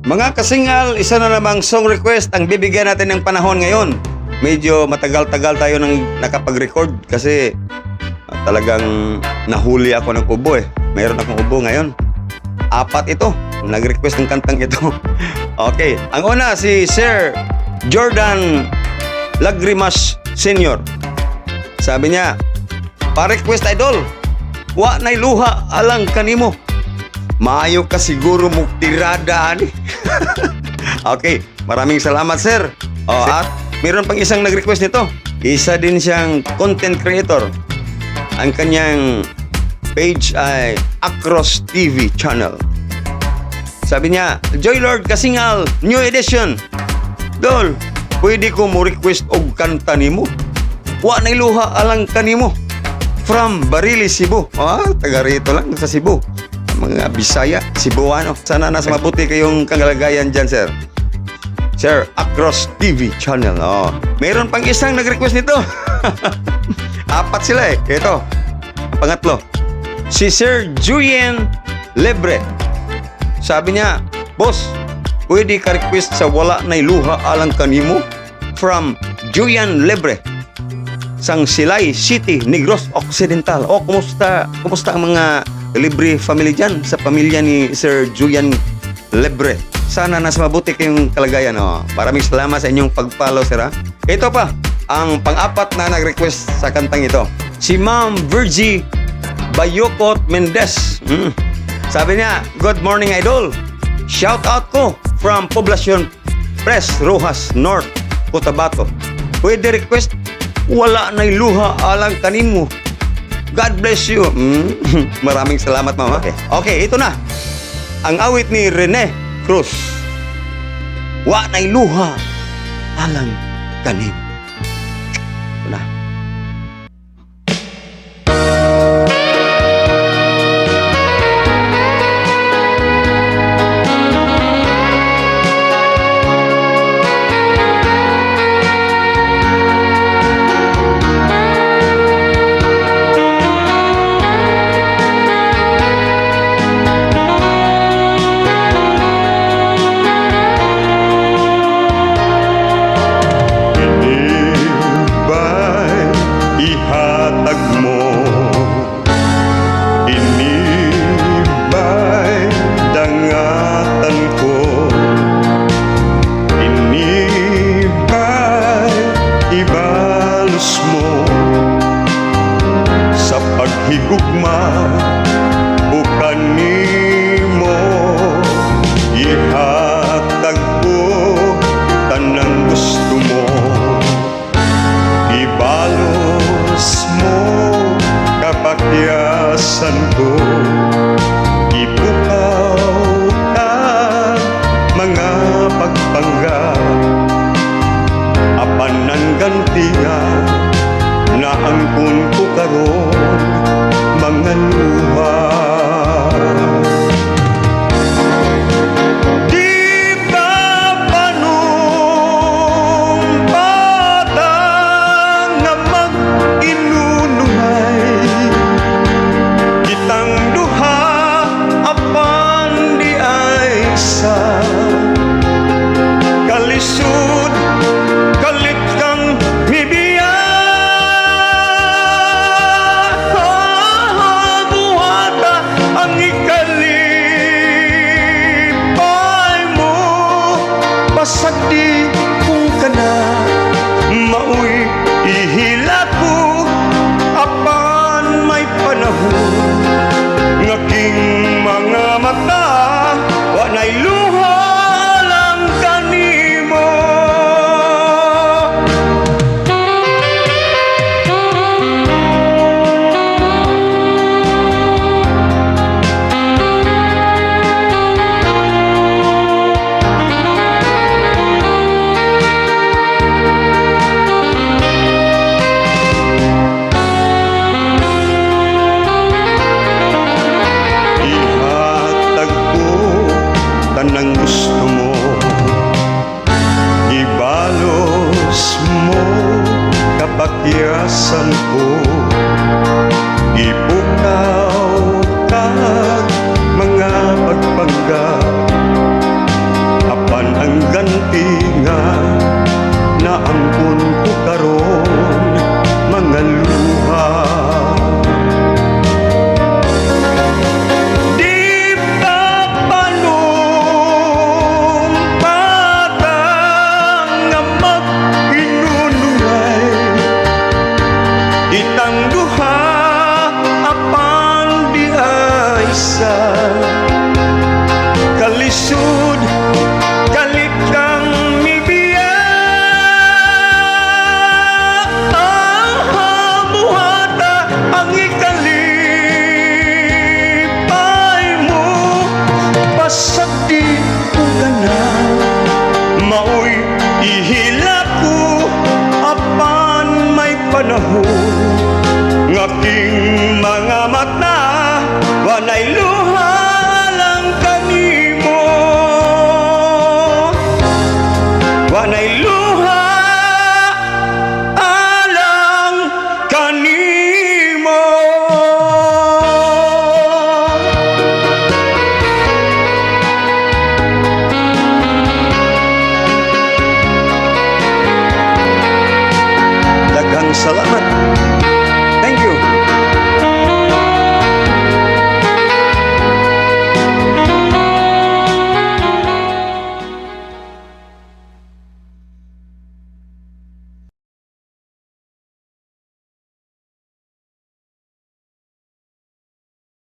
Mga kasingal, isa na namang song request ang bibigyan natin ng panahon ngayon. Medyo matagal-tagal tayo nang nakapag-record kasi talagang nahuli ako ng ubo eh. Mayroon akong ubo ngayon. 4 ito. Nag-request ng kantang ito. Okay. Ang una si Sir Jordan Lagrimas Senior. Sabi niya, pa-request idol, wa na'y luha alang kanimo. Maayo ka siguro mo tirada ani. Okay, maraming salamat sir. At mayroon pang isang nag-request nito. Isa din siyang content creator. Ang kanyang page ay Across TV channel. Sabi niya, Joy Lord Kasingal, new edition. Dol, pwede ko mo request og kanta nimo. Wa na'y luha alang kanimo. From Barili, Cebu. Taga rito lang sa Cebu. Mga Bisaya, Cebuano. Sana nasa mabuti kayong kalagayan dyan, sir. Sir, Across TV channel. Mayroon pang isang nag-request nito. 4 sila eh. Ito, ang pangatlo. Si Sir Julian Lebre. Sabi niya, boss, pwede ka request sa wala na'y luha alang kanimo? From Julian Lebre. Sang Silay City, Negros Occidental. Kumusta ang mga libre family dyan sa pamilya ni Sir Julian Lebre? Sana nasa mabuti kayong kalagayan. Maraming salamat sa inyong pag-follow, sir. Ito pa, ang pang-4 na nag-request sa kantang ito. Si Ma'am Virgie Bayokot Mendez. Sabi niya, good morning idol. Shout out ko from Poblacion Pres Rojas North, Cotabato. Pwede request, wala na'y luha alang kanimo. God bless you. Maraming salamat, mama. Okay, ito na. Ang awit ni Rene Cruz. Wa na'y luha alang kanimo. Ito na. ihilak ko apan may panahon ngaking mga mata wanay luha lang kanimo wanay luha alang kanimo. Daghang salamat